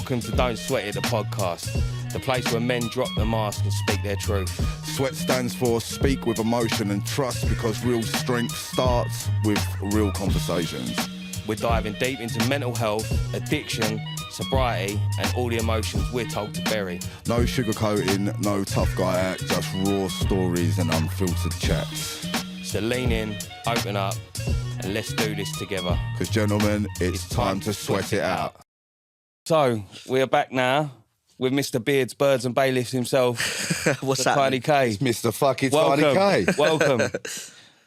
Welcome to Don't Sweat It, the podcast, the place where men drop the mask and speak their truth. Sweat stands for speak with emotion and trust, because real strength starts with real conversations. We're diving deep into mental health, addiction, sobriety, and all the emotions we're told to bury. No sugarcoating, no tough guy act, just raw stories and unfiltered chats. So lean in, open up, and let's do this together. Because gentlemen, it's time to sweat it out. So, we are back now with Mr. Beards, Birds and Bailiffs himself. What's that? Tiny K. It's Mr. Fucking Welcome. Tiny K. Welcome.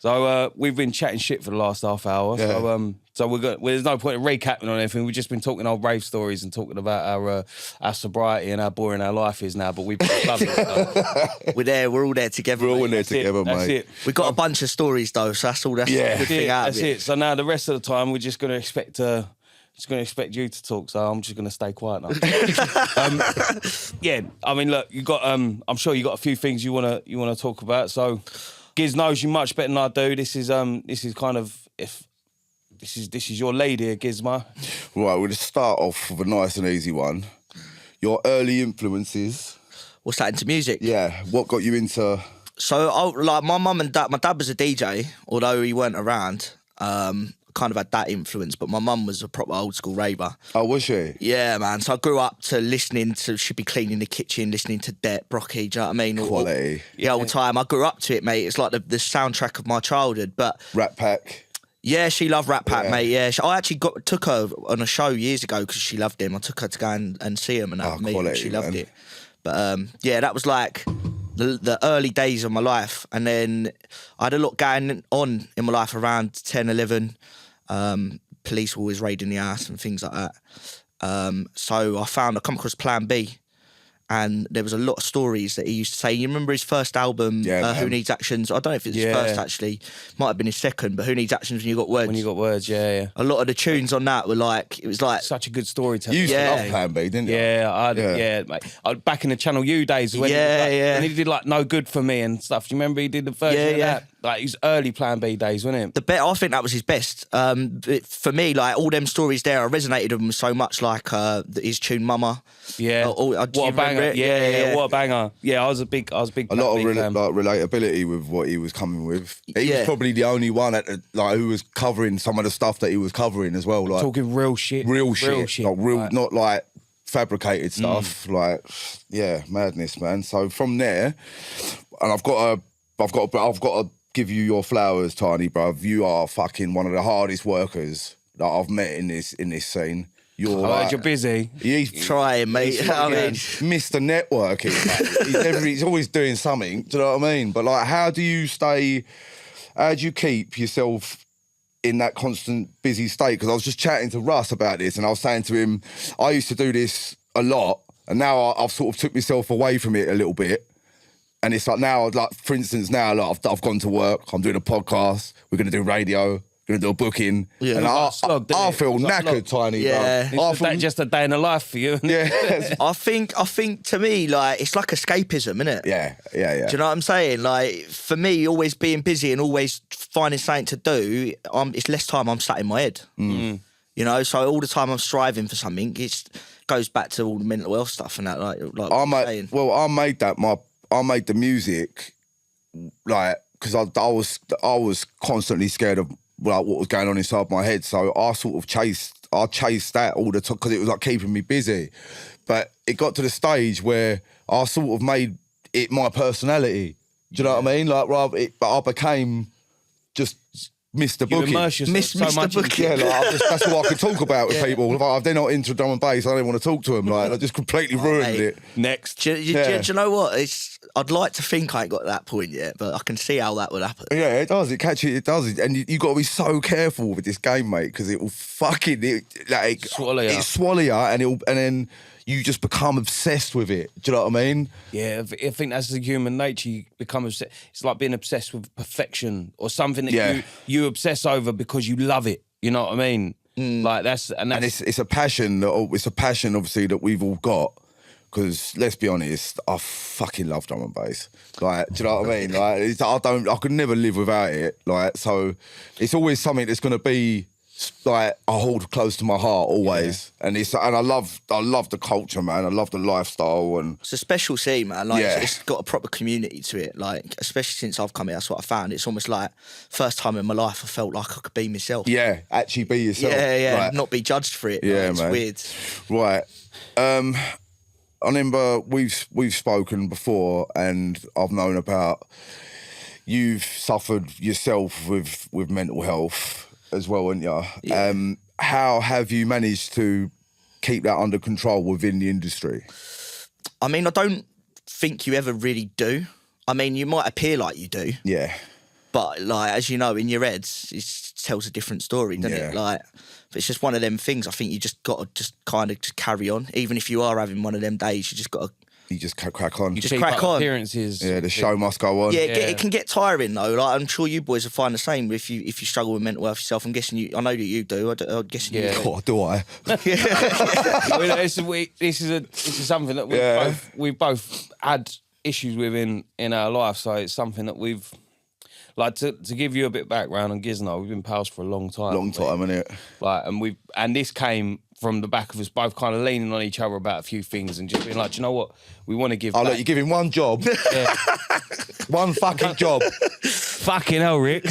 So, we've been chatting shit for the last half hour. Yeah. So there's no point in recapping on anything. We've just been talking old rave stories and talking about our sobriety and how boring our life is now. But we've been loving it. We're all there together. We're all in there That's it, together, that's mate. it. We've got a bunch of stories though, so that's all. That's the good thing out That's of it. it. So now the rest of the time we're just going to expect you to talk. So I'm just going to stay quiet now. Yeah, I mean, look, you got. I'm sure you got a few things you wanna talk about. So Giz knows you much better than I do. This is kind of This is your lead here, Gizma. Right, we'll just start off with a nice and easy one. Your early influences. What's that into music? Yeah, what got you into... So, like my mum and dad, my dad was a DJ, although he weren't around. Kind of had that influence, but my mum was a proper old school raver. Oh, was she? Yeah, man. So I grew up to listening to, she'd be cleaning the kitchen, listening to Det, Brocky, do you know what I mean? Quality. All the time. I grew up to it, mate. It's like the soundtrack of my childhood. But Rat Pack. yeah, she loved Rat Pack, mate. Yeah, I actually took her on a show years ago because she loved him. I took her to go and see him and have me, and she loved it. But yeah, that was like the early days of my life. And then I had a lot going on in my life around 10, 11. Police were always raiding the house and things like that. So I come across Plan B. And there was a lot of stories that he used to say. You remember his first album, Who Needs Actions? I don't know if it's his first, actually. Might have been his second, but Who Needs Actions When You Got Words? When You Got Words, yeah. A lot of the tunes on that were like, it was like... Such a good storytelling. You used to love Plan B, didn't you? Yeah, mate. Back in the Channel U days when when he did like No Good For Me and stuff. Do you remember he did the version of that? Like his early Plan B days, wasn't it? I think that was his best. For me, like all them stories there, I resonated with him so much, like his tune Mama. Yeah. What a banger. Yeah, what a banger. Yeah, I was a big A lot of relatability with what he was coming with. He was probably the only one who was covering some of the stuff that he was covering as well. Like talking real shit. Like not like fabricated stuff. Like, yeah, madness, man. So from there, and I've got to give you your flowers, Tiny, bruv. You are fucking one of the hardest workers that I've met in this scene. You're busy. He's trying, mate. I mean, Mr. Networking. He's always doing something. Do you know what I mean? But like, how do you keep yourself in that constant busy state? Because I was just chatting to Russ about this, and I was saying to him, I used to do this a lot, and now I've sort of took myself away from it a little bit. And it's like now, like for instance, now like I've gone to work. I'm doing a podcast. We're gonna do radio. We're gonna do a booking. Yeah. And I feel knackered, Tiny. Yeah. It's just a day in the life for you. Yeah. I think to me, like it's like escapism, isn't it? Yeah. Do you know what I'm saying? Like for me, always being busy and always finding something to do, it's less time I'm sat in my head. You know, so all the time I'm striving for something. It goes back to all the mental health stuff and that. Like I made the music, like, because I was constantly scared of like what was going on inside my head. So I sort of chased that all the time because it was like keeping me busy. But it got to the stage where I sort of made it my personality. Do you know what I mean? Like, but I became just Mr. Booking. Mr. Booking. Yeah, like, that's what I could talk about with people. If they're not into drum and bass, I don't want to talk to them. Like, I just completely ruined it. Next. Do you know what? I'd like to think I ain't got to that point yet, but I can see how that would happen. Yeah, it does. It does. And you got to be so careful with this game, mate, because it will fucking swallow you. It swallow you, and then you just become obsessed with it. Do you know what I mean? Yeah, I think that's the human nature. You become obsessed. It's like being obsessed with perfection or something that you obsess over because you love it. You know what I mean? Like that's it's a passion. It's a passion, obviously, that we've all got. Because let's be honest, I fucking love drum and bass. Like, do you know what I mean? Like, I could never live without it. Like, so it's always something that's going to be like I hold close to my heart always, and I love the culture, man. I love the lifestyle, and it's a special scene, man. Like Yeah. it's got a proper community to it. Like especially since I've come here, that's what I found. It's almost like first time in my life I felt like I could be myself. yeah, actually be yourself. Yeah, Like, not be judged for it. Yeah, It's man. weird. Right. I remember we've spoken before, and I've known about you've suffered yourself with mental health as well, haven't you? Yeah. How have you managed to keep that under control within the industry? I mean, I don't think you ever really do. I mean, you might appear like you do, Yeah. but like as you know, in your head, it tells a different story, doesn't Yeah. it? Like, but it's just one of them things. I think you just got to just kind of just carry on, even if you are having one of them days. You just got to. You just crack on. You Just keep crack up on. appearances. Yeah, the show must go on. Yeah, Yeah. it can get tiring though. Like I'm sure you boys will find the same if you struggle with mental health yourself. I'm guessing you. I know that you do. I'm guessing Yeah. you do. Oh, do I? I mean, this is something that Yeah. we've both had issues with in our life. So it's something that we've like to give you a bit of background on Gizla. We've been pals for a long time. Long time, innit? Like, and this came from the back of us both kind of leaning on each other about a few things and just being like, do you know what, we want to give. Oh, back. look, you give him one job. Yeah. One fucking job. Fucking hell, Rick.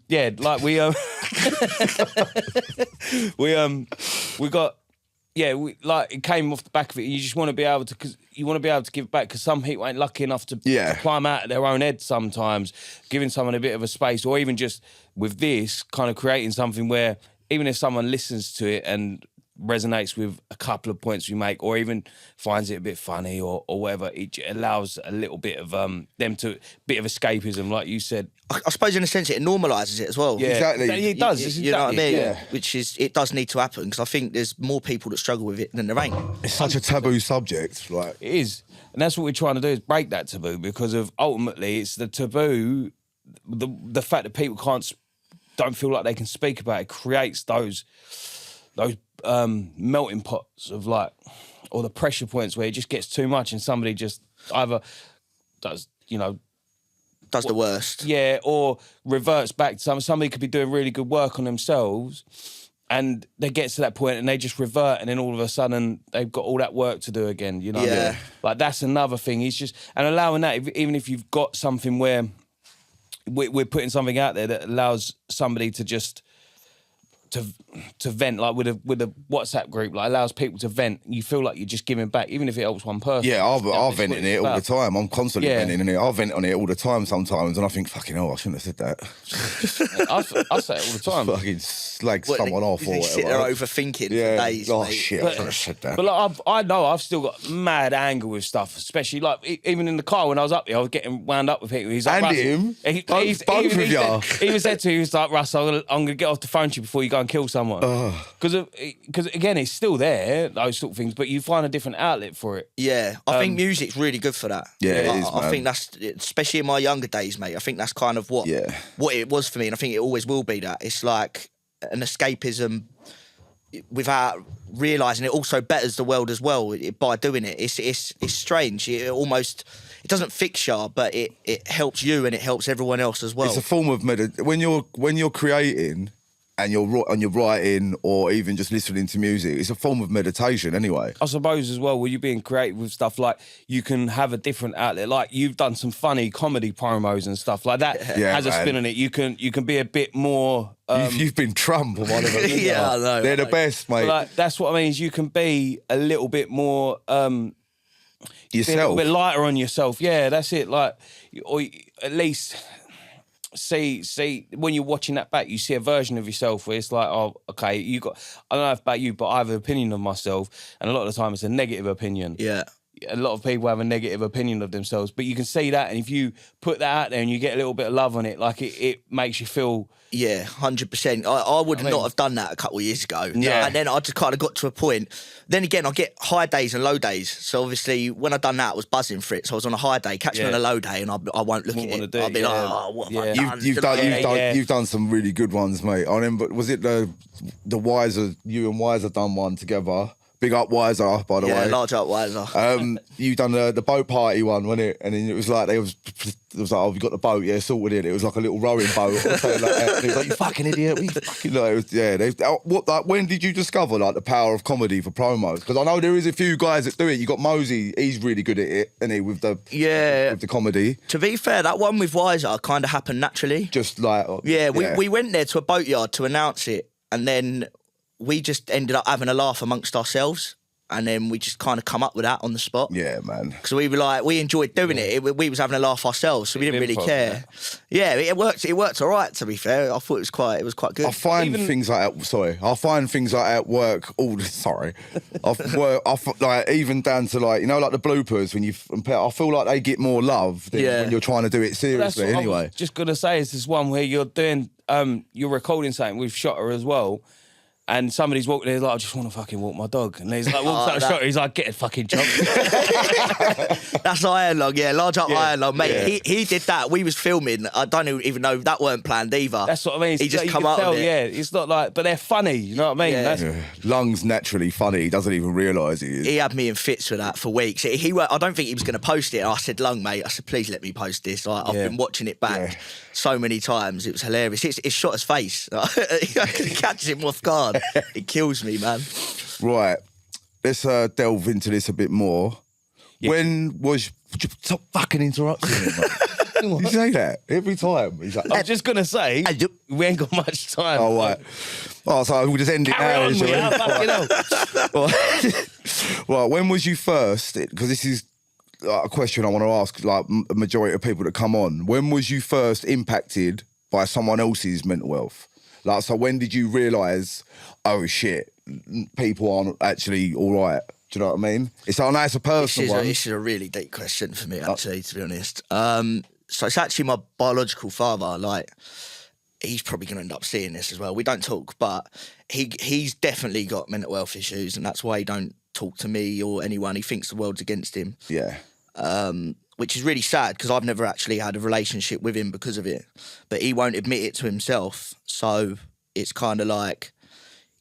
Yeah, like we got. Yeah, like it came off the back of it. You just want to be able to, because you want to be able to give back. Because some people ain't lucky enough to climb out of their own head sometimes. Giving someone a bit of a space, or even just with this kind of creating something where even if someone listens to it and resonates with a couple of points we make, or even finds it a bit funny or whatever, it allows a little bit of them to bit of escapism, like you said. I suppose in a sense it normalises it as well. Yeah, Exactly. It does. You know what I mean? Yeah. Which is, it does need to happen because I think there's more people that struggle with it than there ain't. It's such a taboo subject. Like, It is. And that's what we're trying to do, is break that taboo, because of ultimately it's the taboo, the fact that people don't feel like they can speak about it creates those melting pots of like, or the pressure points where it just gets too much and somebody just either does, Does the worst. yeah, or reverts back to somebody could be doing really good work on themselves and they get to that point and they just revert, and then all of a sudden they've got all that work to do again, you know? Yeah. Like that's another thing. It's just, and allowing that, even if you've got something where we're putting something out there that allows somebody to just to vent, like with a WhatsApp group, like allows people to vent. You feel like you're just giving back, even if it helps one person. yeah, I'll vent what in it's it all the about. time. I'm constantly Yeah. venting in it. I'll vent on it all the time sometimes, and I think, fucking hell, I shouldn't have said that. I say it all the time. Fucking slag What, someone off or you sit there whatever. overthinking Yeah. for days. Oh mate. shit, I shouldn't have said that. But like, I know I've still got mad anger with stuff, especially like even in the car when I was up there, I was getting wound up with people. He's like, And Russ, him? He, Both he's- of even he ya? said- He even said to me, he was like, Russ, I'm gonna get off the phone to you before you go and kill someone. Because again, it's still there, those sort of things, but you find a different outlet for it. Yeah, I think music's really good for that. Yeah, it is, I man. think that's, especially in my younger days, mate. I think that's kind of what it was for me, and I think it always will be that. It's like an escapism without realising it also betters the world as well by doing it. It's strange. It doesn't fix you, but it helps you and it helps everyone else as well. It's a form of when you're creating and you're writing or even just listening to music. It's a form of meditation anyway. I suppose as well, when you're being creative with stuff, like you can have a different outlet. Like you've done some funny comedy promos and stuff like that. Yeah, has a man. spin on it. You can be a bit more. You've been Trump on one of them. Yeah, I know. They're the best, mate. Like that's what I mean. Is you can be a little bit more. Be a Yourself. little bit lighter on yourself. Yeah, that's it. Like, or at least see when you're watching that back, you see a version of yourself where it's like, oh, okay, I don't know about you, but I have an opinion of myself, and a lot of the time it's a negative opinion. Yeah. A lot of people have a negative opinion of themselves, but you can see that, and if you put that out there and you get a little bit of love on it, like it makes you feel. Yeah, 100%. I would not have done that a couple of years ago. Yeah. And then I just kind of got to a point. Then again, I get high days and low days. So obviously, when I done that, I was buzzing for it. So I was on a high day, catch me on a low day, and I won't look Wouldn't at wanna it. do it, I'll be yeah. like, oh, what have I Yeah. done? You've done some really good ones, mate. I remember, was it the Wiser, you and Wiser done one together Big up Wiser, by the way. Yeah, large up Wiser. You done the boat party one, wasn't it? And then it was like, it was like, oh, you got the boat, yeah, sorted it. It was like a little rowing boat or something like that. And it was like, you fucking idiot. What you fucking like? It was, yeah. When did you discover like the power of comedy for promos? Because I know there is a few guys that do it. You got Mosey, he's really good at it, isn't he, with the comedy. To be fair, that one with Wiser kind of happened naturally. Just like... We went there to a boatyard to announce it, and then we just ended up having a laugh amongst ourselves, and then we just kind of come up with that on the spot. Yeah, man. Because we were like, we enjoyed doing it. We was having a laugh ourselves, so we didn't really care. Yeah, it worked all right, to be fair. I thought it was quite good. I find things like that, I find things like that at work like even down to like, you know, like the bloopers when I feel like they get more love than when you're trying to do it seriously anyway. I was just going to say is this one where you're doing, you're recording something with Shotter as well. And somebody's walking there, like, I just want to fucking walk my dog. And he's like, walks out the shot, he's like, get a fucking job. That's Iron Lung, yeah, large up Iron Lung, mate. He did that. We was filming. I don't even know that weren't planned either. That's what I mean. He just come up with it. Yeah, it's not like, but they're funny. You know what I mean? Lung's naturally funny. He doesn't even realise he is. He had me in fits for that for weeks. I don't think he was going to post it. I said, Lung, mate, I said, please let me post this. I've been watching it back so many times. It was hilarious. It's shot his face. It catches him off guard. It kills me, man. Right. Let's delve into this a bit more. Yeah. When was... Stop fucking interrupting me, mate. You say that every time. He's like, I'm just going to say, we ain't got much time. Oh, right. Oh, so we'll just end it now. Well, when was you first... Because this is a question I want to ask, like, a majority of people that come on. When was you first impacted by someone else's mental health? Like, so when did you realise, oh shit, people aren't actually all right? Do you know what I mean? I know it's a personal one. This is a really deep question for me, actually, to be honest. So it's actually my biological father. Like, he's probably going to end up seeing this as well. We don't talk, but he's definitely got mental health issues, and that's why he don't talk to me or anyone. He thinks the world's against him. Yeah. Which is really sad because I've never actually had a relationship with him because of it. But he won't admit it to himself. So it's kind of like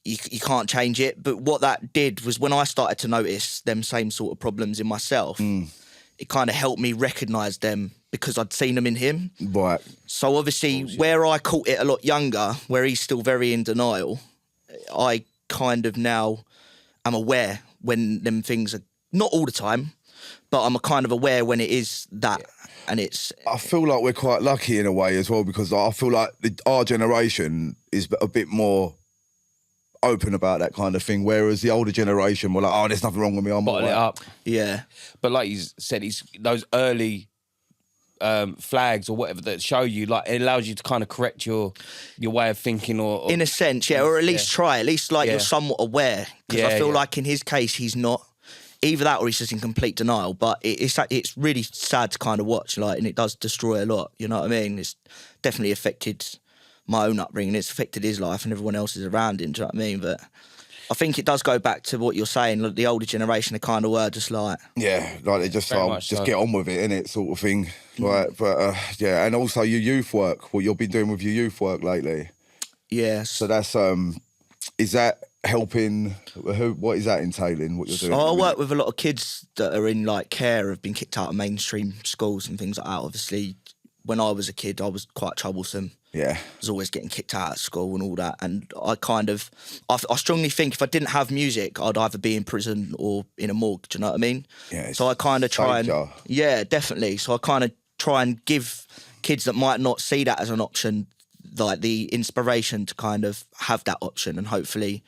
you can't change it. But what that did was when I started to notice them same sort of problems in myself, it kind of helped me recognise them because I'd seen them in him. Right. So obviously where I caught it a lot younger, where he's still very in denial, I kind of now am aware when them things are, not all the time, but I'm kind of aware when it is that. And it's... I feel like we're quite lucky in a way as well, because I feel like our generation is a bit more open about that kind of thing, whereas the older generation were like, oh, there's nothing wrong with me, I'm bottle it up. Yeah. But like you said, those early flags or whatever that show you, like, it allows you to kind of correct your way of thinking or in a sense, yeah, or at least try. At least like you're somewhat aware. Because I feel like in his case, he's not. Either that or he's just in complete denial. But it's really sad to kind of watch, like, and it does destroy a lot. You know what I mean? It's definitely affected my own upbringing. It's affected his life and everyone else's around him. Do you know what I mean? But I think it does go back to what you're saying. Like, the older generation, they kind of were just like... Yeah, like they just get on with it, innit, sort of thing. Like, but yeah, and also your youth work, what you've been doing with your youth work lately. Yes. So that's, is that helping, what is that entailing, what you're doing? I work with a lot of kids that are in like care, have been kicked out of mainstream schools and things like that. Obviously, when I was a kid, I was quite troublesome. Yeah. I was always getting kicked out of school and all that. And I strongly think if I didn't have music, I'd either be in prison or in a morgue. Do you know what I mean? Yeah. So I kind of try and... Yeah, definitely. So I kind of try and give kids that might not see that as an option, like the inspiration to kind of have that option, and hopefully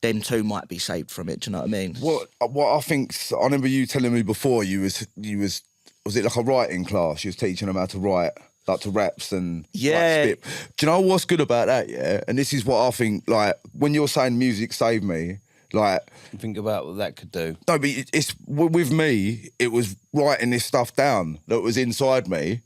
them too might be saved from it. Do you know what I mean? What I think, I remember you telling me before, was it like a writing class? You was teaching them how to write, like to raps and like, spit. Do you know what's good about that, yeah? And this is what I think, like, when you're saying music saved me, like... Think about what that could do. No, but it's with me, it was writing this stuff down that was inside me.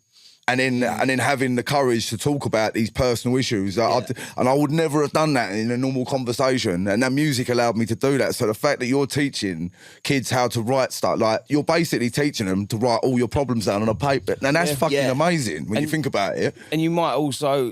And then having the courage to talk about these personal issues. And I would never have done that in a normal conversation. And that music allowed me to do that. So the fact that you're teaching kids how to write stuff, like, you're basically teaching them to write all your problems down on a paper. And that's fucking amazing when you think about it. And you might also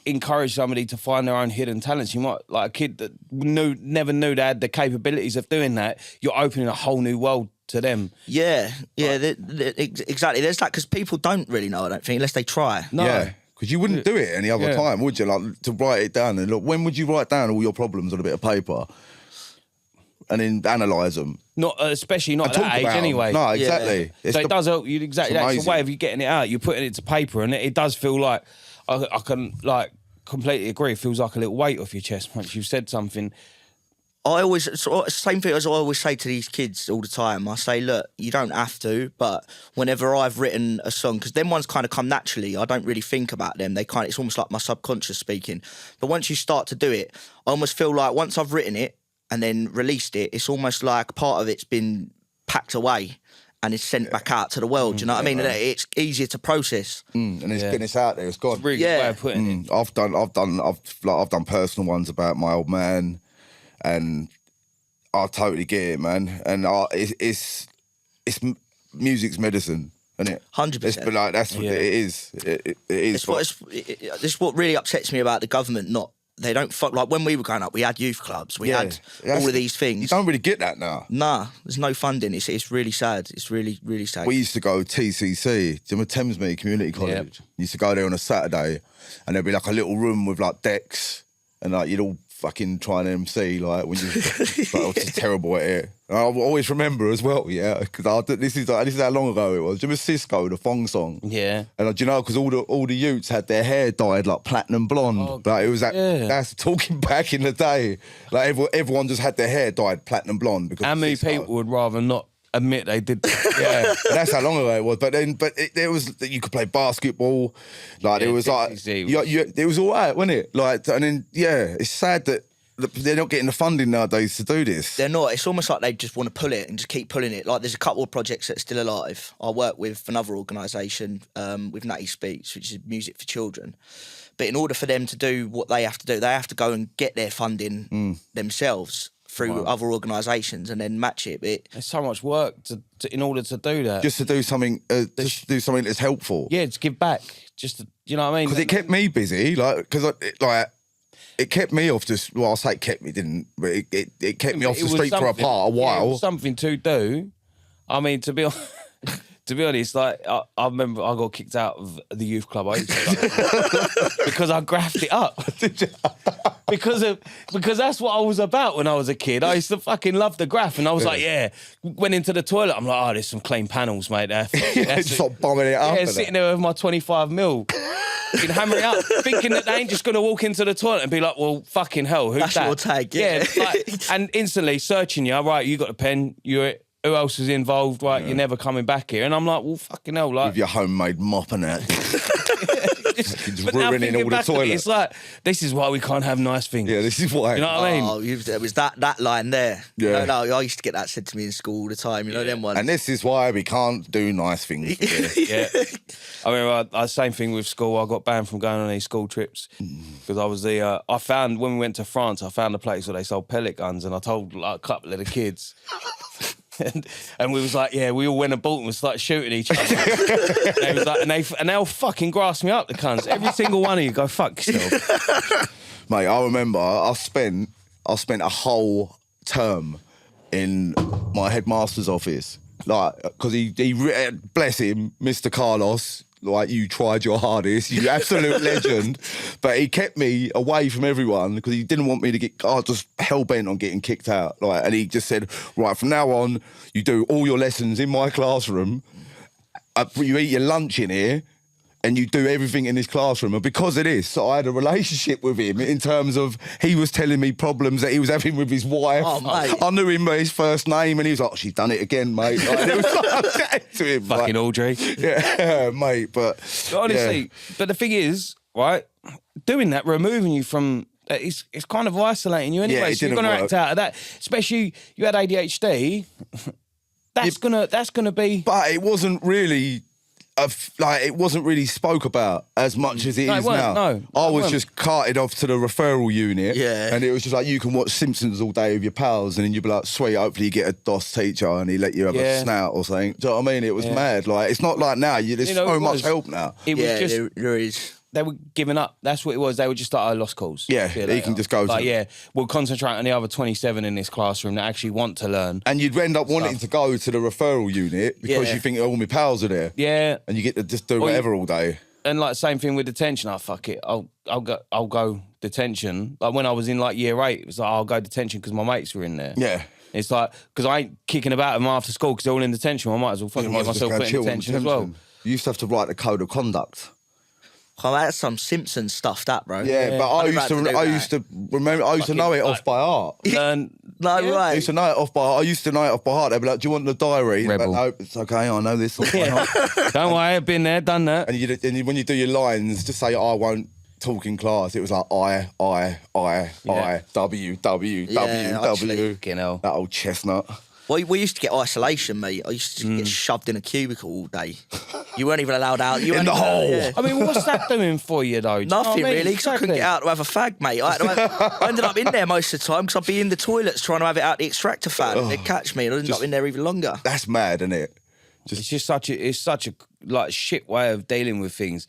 encourage somebody to find their own hidden talents. You might, like a kid that never knew they had the capabilities of doing that, you're opening a whole new world to them. Yeah, exactly. There's that, because people don't really know, I don't think, unless they try. No. Yeah. Because you wouldn't do it any other time, would you? Like, to write it down. And look, when would you write down all your problems on a bit of paper and then analyse them? Not especially not at that age anyway. No, exactly. So it does help you, exactly. That's the way of you getting it out. You're putting it to paper, and it does feel like, I can like completely agree. It feels like a little weight off your chest once you've said something. I always, same thing as I always say to these kids all the time. I say, look, you don't have to, but whenever I've written a song, because them ones kind of come naturally, I don't really think about them. It's almost like my subconscious speaking. But once you start to do it, I almost feel like once I've written it and then released it, it's almost like part of it's been packed away and it's sent back out to the world. Do you know what I mean? And it's easier to process. And it's out there. It's gone. It's really good way of putting it. I've done personal ones about my old man. And I totally get it, man. And it's music's medicine, isn't it? 100%. It's like that's what it is. It is. This is what really upsets me about the government. They don't like when we were growing up. We had youth clubs. We had all of these things. You don't really get that now. Nah, there's no funding. It's really sad. It's really, really sad. We used to go TCC, do you remember Thamesmead Community College? Yep. You used to go there on a Saturday, and there'd be like a little room with like decks, and like you'd all fucking trying to MC, like when you like, I was just terrible at it. And I always remember as well, because this is how long ago it was. Do you remember Cisco, the Thong song? Yeah. And do you know, because all the youths had their hair dyed like platinum blonde. Like it was that's talking back in the day. Like everyone just had their hair dyed platinum blonde because how many people would rather not admit they did that? That's how long ago it was. But there was, you could play basketball, like it was like it was all right, wasn't it? Like, and then it's sad that they're not getting the funding nowadays to do this. They're not. It's almost like they just want to pull it and just keep pulling it. Like there's a couple of projects that are still alive. I work with another organisation with Natty Speaks, which is music for children. But in order for them to do what they have to do, they have to go and get their funding themselves through other organisations and then match it. There's so much work in order to do that. Just to do something, just do something that's helpful. Yeah, to give back. Just to, you know what I mean? Because it kept me busy, it kept me off this. Well, I'll say it kept me, didn't, but it kept me off the street for a while. Yeah, it was something to do. I mean, to be honest, like I remember I got kicked out of the youth club I used to because I graphed it up. Did you? because that's what I was about when I was a kid. I used to fucking love the graph, and I was like, went into the toilet. I'm like, there's some clean panels, mate. There, just like bombing it up. Yeah, sitting there with my 25mm. Hammer it up, thinking that they ain't just going to walk into the toilet and be like, well, fucking hell, who's that's that? Your tag, yeah. And instantly searching you, right, you got a pen, who else is involved, right, you're never coming back here. And I'm like, well, fucking hell. Like, with your homemade mop and that. But now ruining all the toilets. It's like, this is why we can't have nice things. Yeah, this is why. You know what I mean? Oh, there was that line there. Yeah. No, I used to get that said to me in school all the time. You know them ones. And this is why we can't do nice things. Yeah. I mean, same thing with school. I got banned from going on these school trips because I was I found, when we went to France, I found a place where they sold pellet guns, and I told like a couple of the kids. And we was like, we all went and bought them and started shooting each other. They was like, and they'll fucking grass me up, the cunts. Every single one of you go fuck yourself. Mate, I remember I spent a whole term in my headmaster's office, like, because he bless him, Mr. Carlos. Like, you tried your hardest, you absolute legend. But he kept me away from everyone because he didn't want me to get, I was just hell-bent on getting kicked out. Like, and he just said, right, from now on, you do all your lessons in my classroom, you eat your lunch in here, and you do everything in this classroom. And because of this, I had a relationship with him in terms of he was telling me problems that he was having with his wife. Oh, mate. I knew him by his first name, and he was like, she's done it again, mate. Like, it was like, to him, fucking like, Audrey. Yeah, mate, but honestly, but the thing is, right, doing that, removing you from, it's kind of isolating you anyway. So you're going to act out of that. Especially, you had ADHD, that's gonna be... But it wasn't really... it wasn't really spoke about as much as it is now. No, I was just carted off to the referral unit, and it was just like, you can watch Simpsons all day with your pals, and then you'd be like, sweet, hopefully you get a DOS teacher and he let you have a snout or something. Do you know what I mean? It was mad. Like, it's not like now. There's so much help now. It was just, there is. they were giving up. That's what it was. They were just like, I lost calls. Yeah, he can just go. Like, yeah, we'll concentrate on the other 27 in this classroom that actually want to learn. And you'd end up wanting to go to the referral unit because you think all my pals are there. Yeah, and you get to just do whatever all day. And like same thing with detention. Oh, fuck it, I'll go detention. Like when I was in like year 8, it was like I'll go detention because my mates were in there. Yeah. It's like, because I ain't kicking about them after school because they're all in detention. I might as well fucking get myself put in detention as well. You used to have to write the code of conduct. Oh, that's some Simpsons stuff, that, bro. Yeah, but I used to know it off by heart. Right. I used to know it off by heart. I used to know it off by heart. They'd be like, do you want the diary? Rebel. Like, no, it's okay, I know this off by heart. Don't worry, I've been there, done that. And when you do your lines, just say, I won't talk in class. It was like, I, W. Fucking hell. That old chestnut. Well, we used to get isolation, mate. I used to get shoved in a cubicle all day. You weren't even allowed out. You in the hole. Yeah. I mean, what's that doing for you, though? Nothing, really, because I couldn't get out to have a fag, mate. I ended up in there most of the time because I'd be in the toilets trying to have it out the extractor fan. They'd catch me and I'd end up in there even longer. That's mad, isn't it? It's just such a like shit way of dealing with things.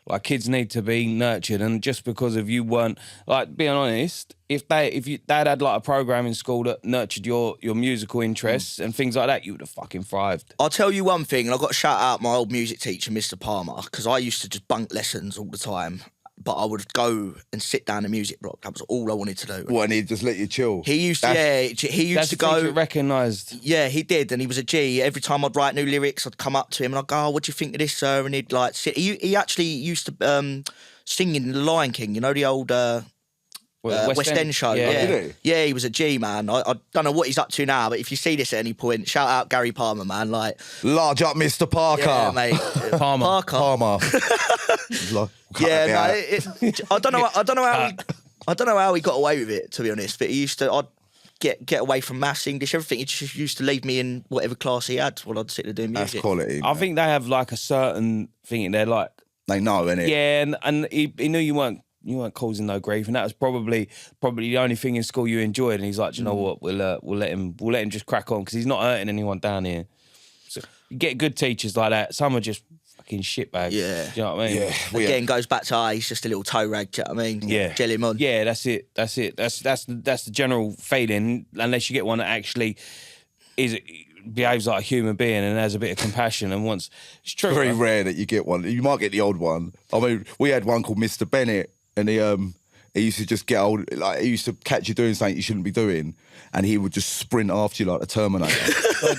Like kids need to be nurtured, and just because of you weren't, like, being honest, if they'd had like a program in school that nurtured your musical interests and things like that, you would have fucking thrived. I'll tell you one thing, and I've got to shout out my old music teacher, Mr. Palmer, because I used to just bunk lessons all the time. But I would go and sit down the music block. That was all I wanted to do. What, and he'd just let you chill? He used to go. Recognised. Yeah, he did, and he was a G. Every time I'd write new lyrics, I'd come up to him and I'd go, "Oh, what do you think of this, sir?" And he'd like sit. He actually used to sing in The Lion King. You know the old West End show. Yeah. Did he? Yeah, he was a G, man. I don't know what he's up to now, but if you see this at any point, shout out Gary Palmer, man. Like, large up, Mr. Parker. Yeah, mate. Palmer. I don't know how he got away with it, to be honest. But he used to. I'd get away from maths, English, everything. He just used to leave me in whatever class he had while I'd sit there doing music. That's quality. I think they have like a certain thing in there, like they know, innit? Yeah, and he knew you weren't causing no grief, and that was probably the only thing in school you enjoyed. And he's like, do you know what? We'll let him just crack on because he's not hurting anyone down here. So you get good teachers like that. Some are just fucking shitbags. Yeah, do you know what I mean? Yeah. Again, goes back to he's just a little toe rag. Do you know what I mean? Yeah, jelly him on. Yeah, that's it. That's the general feeling. Unless you get one that actually behaves like a human being and has a bit of compassion and wants. It's true. Very rare that you get one. You might get the odd one. I mean, we had one called Mr. Bennett. And he used to just get old, like he used to catch you doing something you shouldn't be doing, and he would just sprint after you like a Terminator.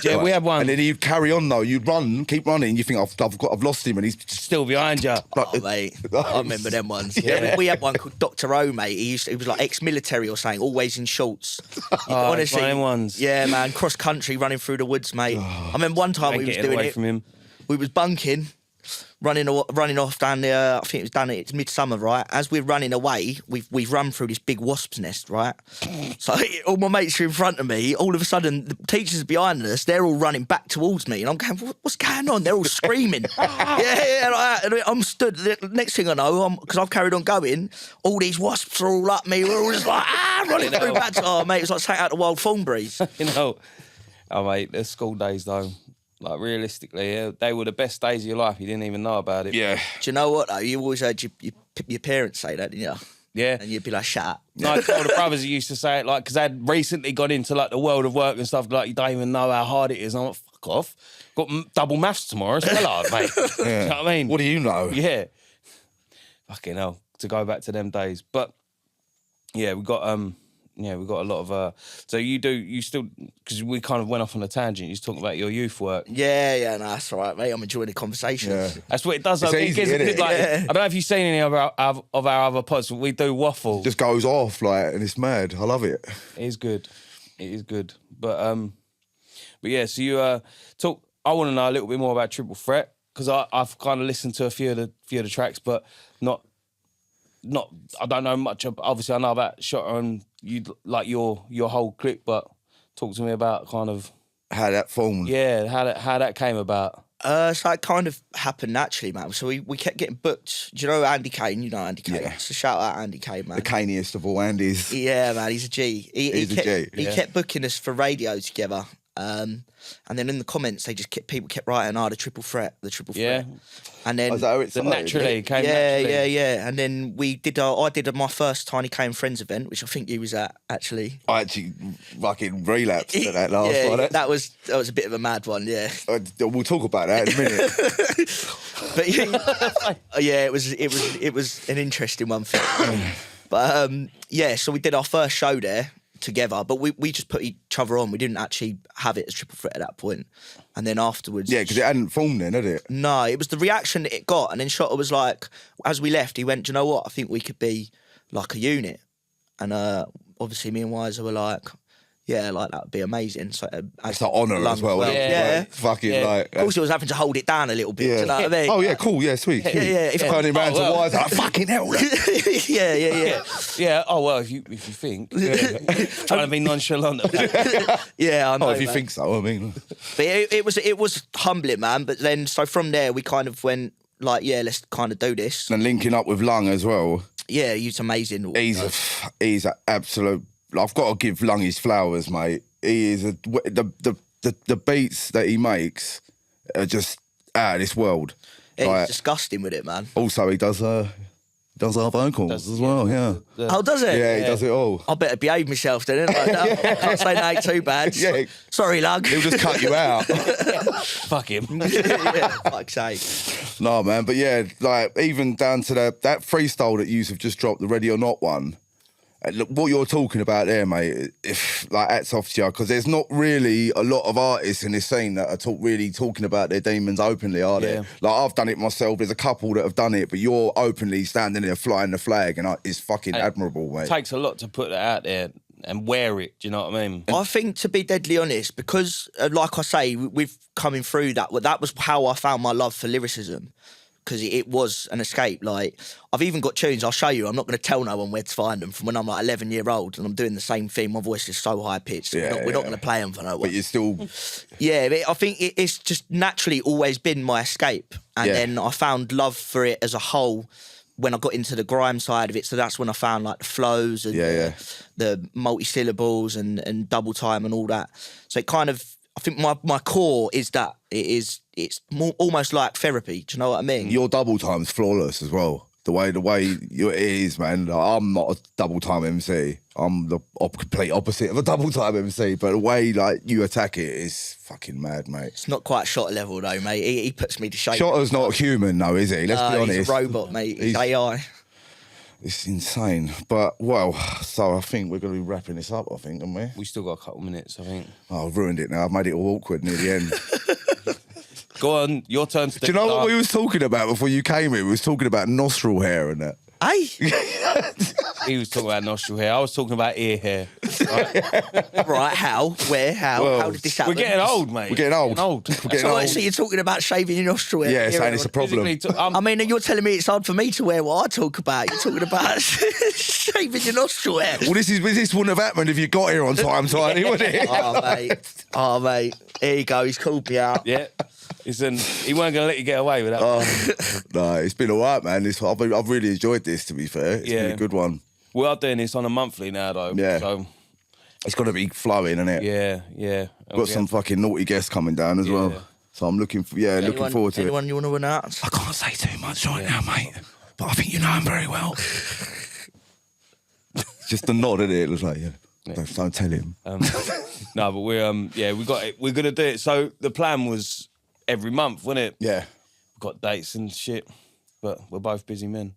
Yeah, we had one, and then he'd carry on though. You'd run, keep running. You think I've lost him, and he's still behind you. Oh, mate, I remember them ones. Yeah, we had one called Dr. O, mate. He was like ex-military or something, always in shorts. Honestly, one of them ones. Yeah, man, cross country, running through the woods, mate. I remember one time we was doing away it. From him. We was bunking. Running off down there, I think it was down it's midsummer, right? As we're running away, we've run through this big wasp's nest, right? So all my mates are in front of me. All of a sudden, the teachers are behind us. They're all running back towards me, and I'm going, "What's going on?" They're all screaming. yeah, like that. And I'm stood. The next thing I know, because I've carried on going, all these wasps are all up me. We're all just like running through back. Oh, mate, it's like something out of Wild Thornberrys. Mate, the school days though. Like, realistically, they were the best days of your life. You didn't even know about it. Yeah. Do you know what, though? You always heard your parents say that, didn't you? Yeah. And you'd be like, shut up. No, all the brothers used to say it, like, because they'd recently got into, like, the world of work and stuff, like, you don't even know how hard it is. And I'm like, fuck off. Got double maths tomorrow. It's well hard, mate. Yeah. Do you know what I mean? What do you know? Yeah. Fucking hell. To go back to them days. But, yeah, we got a lot of. So you still, because we kind of went off on a tangent. You talking about your youth work. Yeah, no, that's all right, mate. I'm enjoying the conversation. Yeah. That's what it does. It's easy, isn't it? Like, I don't know if you've seen any of our other pods. But we do waffle. Just goes off like, and it's mad. I love it. It is good. It is good. But yeah. So you talk. I want to know a little bit more about Triple Threat because I've kind of listened to a few of the tracks, but not. I don't know much. Obviously, I know about Shotter and you like your whole clique, but talk to me about kind of how that formed. Yeah, how that came about. So it kind of happened naturally, man. So we kept getting booked. Do you know Andy Kane? You know Andy Kane. Yeah. So shout out Andy Kane, man. The caneiest of all Andys. Yeah, man. He's a G. He kept booking us for radio together. And then in the comments, people kept writing, the triple threat. Yeah. And then is that how it So started? naturally, it came yeah, naturally. yeah. And then I did my first Tiny K and Friends event, which I think you was at, actually. I actually fucking relapsed at that last one. That was a bit of a mad one, yeah. We'll talk about that in a minute. But it was an interesting one for me. But so we did our first show there together, but we just put each other on. We didn't actually have it as triple threat at that point. And then afterwards... Yeah, because it hadn't formed then, had it? No, it was the reaction that it got. And then Shotta was like, as we left, he went, do you know what? I think we could be like a unit. And obviously me and Wiser were like, yeah, like that would be amazing. So it's an honour as well. Yeah. Like, fucking like... Of course, it was having to hold it down a little bit. Yeah. Do you know what I mean? Oh, yeah, cool, yeah, sweet. Yeah. Turning around to Wiser, like, fucking hell. Yeah. Yeah. Oh well, if you think, trying to be nonchalant. Yeah, I know. Oh, if you man. think so, I mean... But it was humbling, man. But then, so from there, we kind of went like, yeah, let's kind of do this. And linking up with Lung as well. Yeah, he's amazing. He's an absolute... I've got to give Lung his flowers, mate. He is the beats that he makes are just out of this world. Yeah, he's disgusting with it, man. Also, he does our vocals as well. Yeah. Oh, does it? Yeah, he does it all. I better behave myself then. I can't say that ain't too bad. Yeah. Sorry, Lug. He'll just cut you out. Fuck him. Yeah, fuck's sake. No, man, but yeah, like even down to that freestyle that you have just dropped, the Ready or Not one. Look, what you're talking about there, mate, if like hats off to you, because there's not really a lot of artists in this scene that are really talking about their demons openly, are there? Yeah. Like I've done it myself. There's a couple that have done it, but you're openly standing there flying the flag, and it's fucking admirable, mate. It takes a lot to put that out there and wear it. Do you know what I mean? I think, to be deadly honest, because like I say, we've coming through that was how I found my love for lyricism. Because it was an escape. Like, I've even got tunes, I'll show you. I'm not going to tell no one where to find them from when I'm like 11-year-old and I'm doing the same thing. My voice is so high-pitched. Yeah, we're not going to play them for no one. But you're still... Yeah, I think it's just naturally always been my escape. And then I found love for it as a whole when I got into the grime side of it. So that's when I found like the flows and the multi-syllables and double time and all that. So it kind of... I think my core is that it's almost like therapy. Do you know what I mean? Your double time's flawless as well. The way it is, man. Like, I'm not a double time MC. I'm the complete opposite of a double time MC. But the way like you attack it is fucking mad, mate. It's not quite Shotta level though, mate. He puts me to shame. Shotta's not human, though, is he? Let's be honest. He's a robot, mate. He's AI. It's insane. But, well, so I think we're going to be wrapping this up, I think, haven't we? We still got a couple minutes, I think. Oh, I've ruined it now. I've made it all awkward near the end. Go on, your turn to Do you know what we was talking about before you came here? We was talking about nostril hair and that. Hey? He was talking about nostril hair. I was talking about ear hair. Right, how? Where? How? Well, how did this happen? We're getting old, mate. We're getting old. We're getting old. So you're talking about shaving your nostril hair? Yeah, saying it's a problem. I mean, you're telling me it's hard for me to wear what I talk about. You're talking about shaving your nostril hair. Well, this wouldn't have happened if you got here on time, Tiny, would it? Oh, mate. Here you go. He's called me out. Yeah. He weren't going to let you get away with that. No, it's been all right, man. I've really enjoyed this, to be fair. It's been a good one. We are doing this on a monthly now, though. Yeah. So, it's got to be flowing, isn't it? yeah. Got some fucking naughty guests coming down as well. So I'm looking forward to it. Anyone you want to announce? I can't say too much right now, mate. But I think you know him very well. Just a nod, isn't it? It looks like, Don't tell him. No, but we got it. We're gonna do it. So the plan was every month, wasn't it? Yeah. We've got dates and shit, but we're both busy men.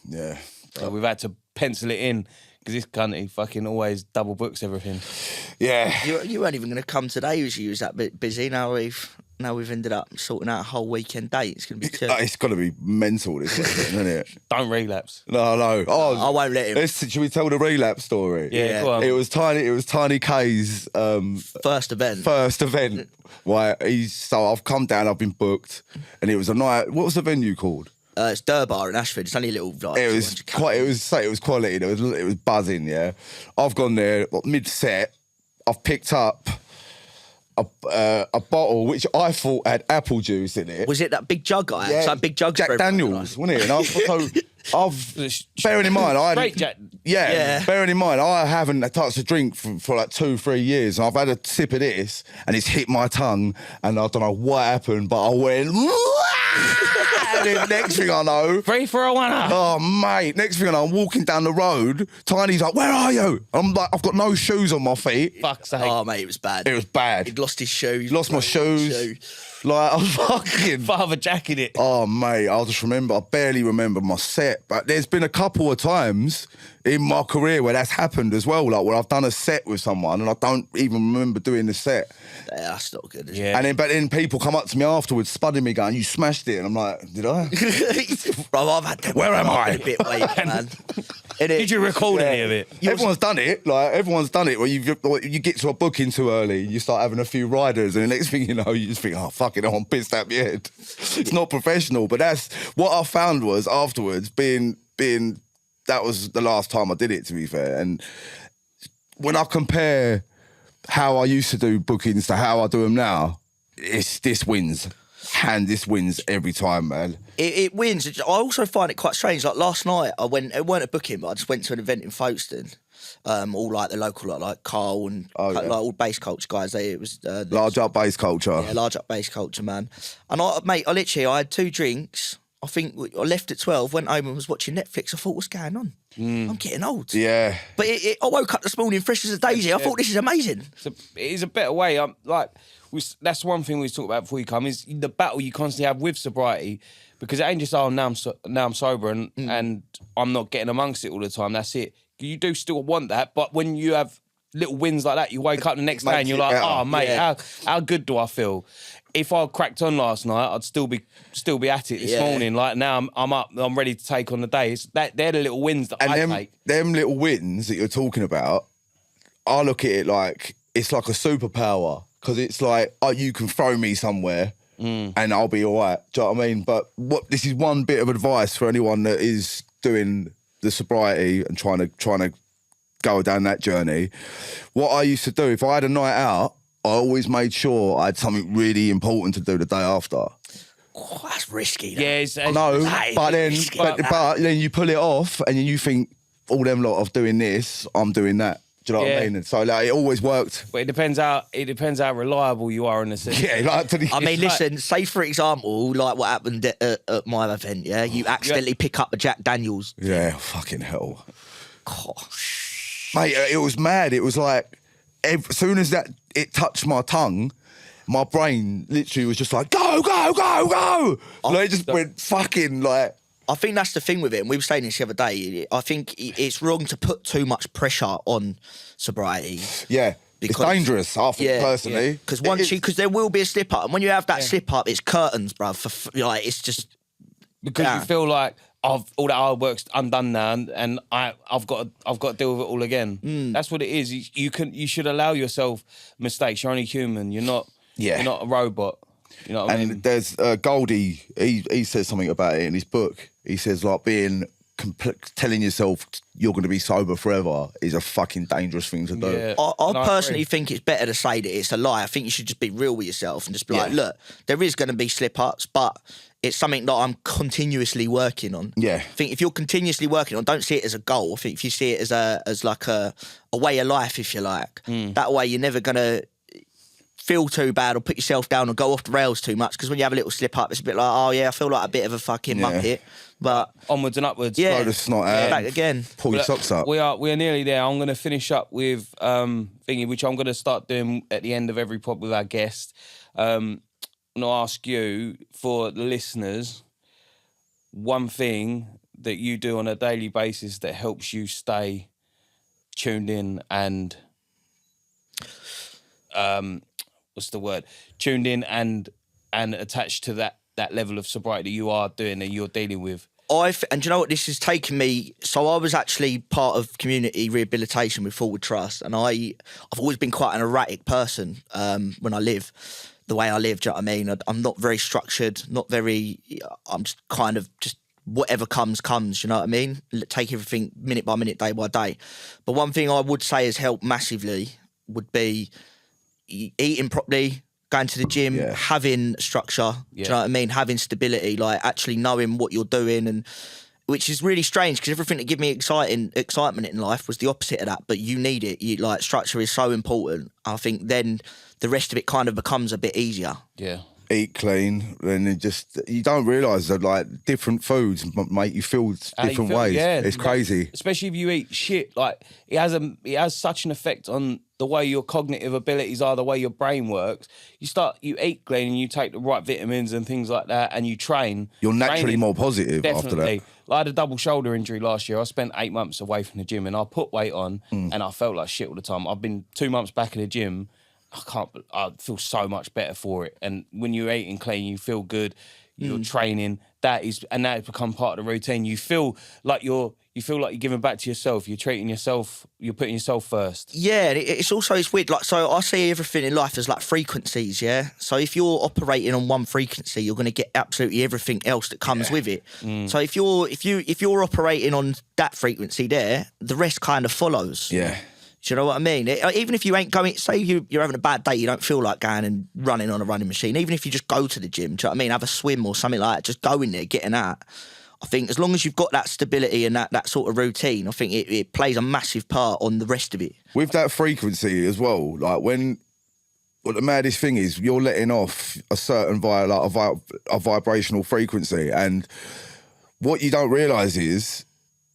Yeah. So we've had to pencil it in because this cunt, he fucking always double books everything. Yeah. You weren't even going to come today as you was that bit busy. Now we've ended up sorting out a whole weekend date. It's going to be chill. It's got to be mental, this weekend, isn't it? Don't relapse. No. Oh, I won't let him. Should we tell the relapse story? Yeah, go on. It was Tiny K's First event. Right, so I've come down, I've been booked, and it was a night. What was the venue called? It's Durbar in Ashford. It's only a little like. It was quality. It was buzzing. Yeah, I've gone there mid set. I've picked up a bottle which I thought had apple juice in it. Was it that big jug I had? Yeah, So big jug. Jack Daniels, wasn't it? And bearing in mind, Yeah. bearing in mind, I haven't touched a drink for like 2-3 years, and I've had a sip of this, and it's hit my tongue, and I don't know what happened, but I went. And then next thing I know, 3 for a winner. Oh mate, next thing I know, I'm walking down the road. Tiny's like, "Where are you?" I'm like, "I've got no shoes on my feet." Fuck's sake. Oh mate, it was bad. It was bad. He'd lost his shoes. Lost my shoes. Like, I'm fucking... Father jacking it. Oh, mate, I barely remember my set. But there's been a couple of times in my career where that's happened as well. Like, when I've done a set with someone and I don't even remember doing the set. Yeah, that's not good, is Yeah. But then people come up to me afterwards, spudding me, going, "You smashed it." And I'm like, "Did I?" Bro, I've had them. Where am I? A bit weak, man. Did you record any of it? Everyone's done it. Like, everyone's done it. Where you get to a booking too early, you start having a few riders, and the next thing you know, you just think, "Oh, fuck it, I'm pissed at my head." It's not professional, but that's what I found was afterwards being that was the last time I did it, to be fair. And when I compare how I used to do bookings to how I do them now, this wins. This wins every time, man. It wins. I also find it quite strange. Like last night, it weren't a booking, but I just went to an event in Folkestone. All like the local, like Carl and like all bass culture guys. It was Large up bass culture. Yeah, large up bass culture, man. And I had 2 drinks. I think I left at 12, went home and was watching Netflix. I thought, what's going on? I'm getting old. Yeah. But I woke up this morning fresh as a daisy. I thought, this is amazing. It is a better way. That's one thing we talked about before you come, is the battle you constantly have with sobriety, because it ain't just, now I'm sober and I'm not getting amongst it all the time. That's it. You do still want that, but when you have little wins like that, you wake up the next day and you're like, "Oh, mate, how good do I feel?" If I cracked on last night, I'd still be at it this morning. Like now, I'm up, I'm ready to take on the day. They're the little wins that I take. Them little wins that you're talking about, I look at it like it's like a superpower, because it's like, oh, you can throw me somewhere and I'll be all right. Do you know what I mean? But this is one bit of advice for anyone that is doing the sobriety and trying to go down that journey. What I used to do, if I had a night out, I always made sure I had something really important to do the day after. Oh, that's risky. Though. Yeah, but then you pull it off and then you think, all them lot of doing this, I'm doing that. Do you know what I mean? And so like, it always worked. But it depends how reliable you are in the sense. Yeah, listen, say for example, like what happened at my event, yeah? You accidentally pick up a Jack Daniels. Yeah, fucking hell. Gosh. Mate, it was mad. It was like, as soon as it touched my tongue, my brain literally was just like, go, go, go, go. Like, it just went fucking like... I think that's the thing with it, and we were saying this the other day. I think it's wrong to put too much pressure on sobriety. Yeah, because it's dangerous. I think personally, because there will be a slip up, and when you have that slip up, it's curtains, bruv. It's just because you feel like all that hard work's undone now, and I've got to deal with it all again. That's what it is. You should allow yourself mistakes. You're only human. You're not a robot. You know what I mean? And there's Goldie. He says something about it in his book. He says like telling yourself you're going to be sober forever is a fucking dangerous thing to do. Yeah. I personally think it's better to say that it's a lie. I think you should just be real with yourself and just be like, look, there is going to be slip-ups, but it's something that I'm continuously working on. Yeah. I think if you're continuously working on, don't see it as a goal. I think if you see it as like a way of life, if you like, that way you're never going to feel too bad or put yourself down or go off the rails too much, because when you have a little slip up, it's a bit like, oh yeah, I feel like a bit of a fucking muppet. But onwards and upwards. Yeah, blow the snot out. Back again. Pull your socks up. We are nearly there. I'm going to finish up with thingy, which I'm going to start doing at the end of every pod with our guest. I'm going to ask you, for the listeners, one thing that you do on a daily basis that helps you stay tuned in and what's the word? Tuned in and attached to that level of sobriety that you are doing and you're dealing with. And you know what, this has taken me... So I was actually part of community rehabilitation with Forward Trust, and I've always been quite an erratic person when I live, the way I live, do you know what I mean? I'm not very structured, I'm just kind of just whatever comes, you know what I mean? Take everything minute by minute, day by day. But one thing I would say has helped massively would be eating properly, going to the gym, having structure, do you know what I mean? Having stability, like actually knowing what you're doing. And which is really strange because everything that gave me excitement in life was the opposite of that. But you need it. Like structure is so important. I think then the rest of it kind of becomes a bit easier. Yeah. Eat clean, then you don't realise that like different foods make you feel different ways. Yeah. It's crazy. Especially if you eat shit. Like it has such an effect on the way your cognitive abilities are, the way your brain works. You eat clean and you take the right vitamins and things like that, and you train. You're naturally more positive Definitely. after that. I had a double shoulder injury last year. I spent 8 months away from the gym and I put weight on and I felt like shit all the time. I've been 2 months back in the gym. I feel so much better for it. And when you're eating clean, you feel good. You're training. That has become part of the routine. You feel like you're giving back to yourself. You're treating yourself. You're putting yourself first. Yeah, it's weird. Like, so I see everything in life as like frequencies. Yeah. So if you're operating on one frequency, you're going to get absolutely everything else that comes with it. So if you're operating on that frequency there, the rest kind of follows. Yeah. Do you know what I mean? Even if you ain't going, say you're having a bad day, you don't feel like going and running on a running machine. Even if you just go to the gym, do you know what I mean? Have a swim or something like that. Just go in there, getting out. I think as long as you've got that stability and that sort of routine, I think it plays a massive part on the rest of it. With that frequency as well, like what the maddest thing is, you're letting off a certain a vibrational frequency, and what you don't realise is,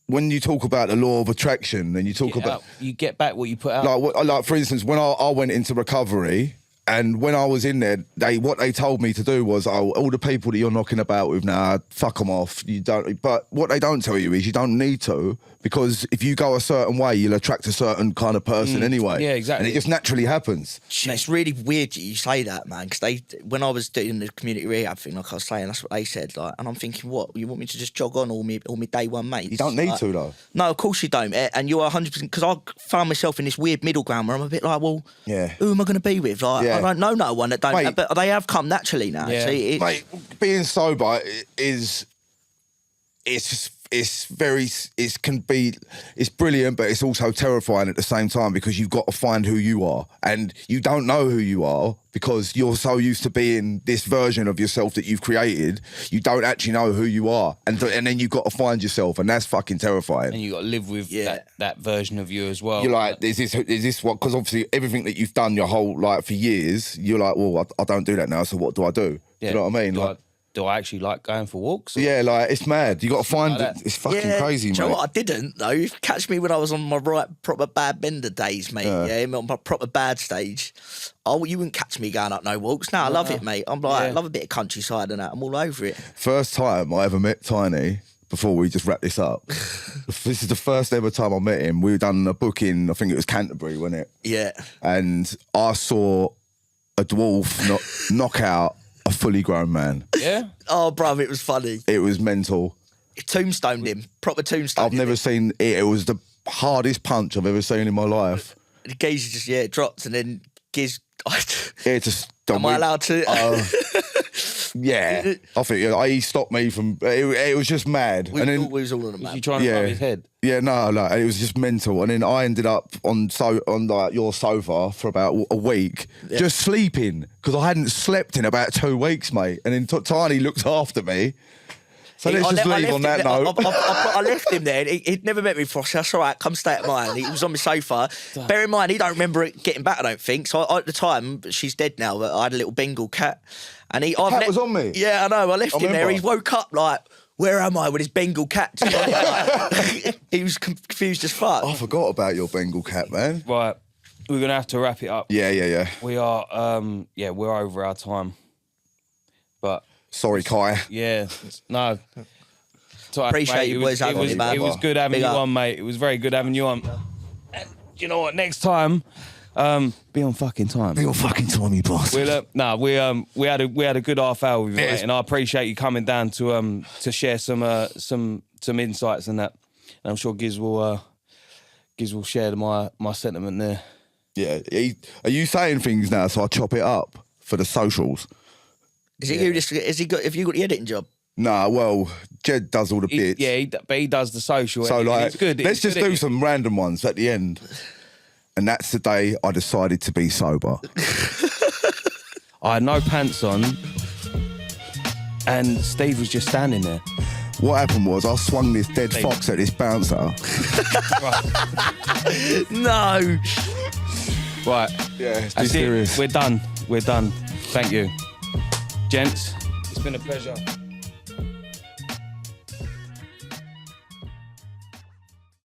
when you talk about the law of attraction and you talk about... You get back what you put out. Like for instance, when I went into recovery, and when I was in there, what they told me to do was, all the people that you're knocking about with now, fuck them off. You don't. But what they don't tell you is you don't need to, because if you go a certain way, you'll attract a certain kind of person anyway. Yeah, exactly. And it just naturally happens. It's really weird that you say that, man, because when I was doing the community rehab thing, like I was saying, that's what they said. Like, and I'm thinking, what, you want me to just jog on all me day one mates? You don't need to, though. No, of course you don't. And you're 100%, because I found myself in this weird middle ground where I'm a bit like, well, who am I going to be with? Like, I don't know no one that don't, mate, but they have come naturally now. Yeah. See, mate, being sober is, it's brilliant, but it's also terrifying at the same time, because you've got to find who you are, and you don't know who you are because you're so used to being this version of yourself that you've created. You don't actually know who you are, and then you've got to find yourself, and that's fucking terrifying. And you got to live with that version of you as well. You're like, is this what? Because obviously everything that you've done your whole for years, you're like, well, I don't do that now. So what do I do? Do you know what I mean? Do I actually like going for walks? Yeah, like, it's mad. You got to find it. It's fucking crazy, mate. Do you know what I didn't, though? You catch me when I was on my proper bad bender days, mate. On my proper bad stage. Oh, you wouldn't catch me going up no walks. No, I love it, mate. I'm like, I love a bit of countryside and that. I'm all over it. First time I ever met Tiny, before we just wrap this up, this is the first ever time I met him. We were done a book in, I think it was Canterbury, wasn't it? Yeah. And I saw a dwarf knock out a fully grown man. Yeah? Oh, bruv, it was funny. It was mental. Tombstoned him. Proper tombstone. I've never seen it. It was the hardest punch I've ever seen in my life. The geezer just, dropped, and then Giz... Am I allowed to... yeah. I think he stopped me from... It was just mad. We was all on a map. You trying to rub his head? Yeah, no, it was just mental. And then I ended up on like your sofa for about a week, just sleeping, because I hadn't slept in about 2 weeks, mate. And then Tiny looked after me. So let's just leave on that note. I left him there. He'd never met me before, so that's all right, come stay at mine. He was on my sofa. Bear in mind, he don't remember it getting back, I don't think. So at the time, she's dead now, but I had a little Bengal cat. And cat was on me? Yeah, I know. I left him there. He woke up like, where am I with his Bengal cat? He was confused as fuck. I forgot about your Bengal cat, man. Right. We're going to have to wrap it up. Yeah. We are, we're over our time. But... Sorry, Kai. Yeah. No. Appreciate you boys having me, man. It was good having you on, mate. It was very good having you on. And you know what? Next time, be on fucking time. Be on fucking time, you boss. We had a good half hour with you, mate, and I appreciate you coming down to share some insights and that. And I'm sure Giz will share my sentiment there. Yeah. Are you saying things now so I chop it up for the socials? Have you got the editing job? Nah, well, Jed does all the bits. Yeah, but he does the social. So it's good. Let's just do some random ones at the end. And that's the day I decided to be sober. I had no pants on, and Steve was just standing there. What happened was I swung this dead fox at this bouncer. No. Right. Yeah, it's That's serious. it. We're done. Thank you. Gents, it's been a pleasure.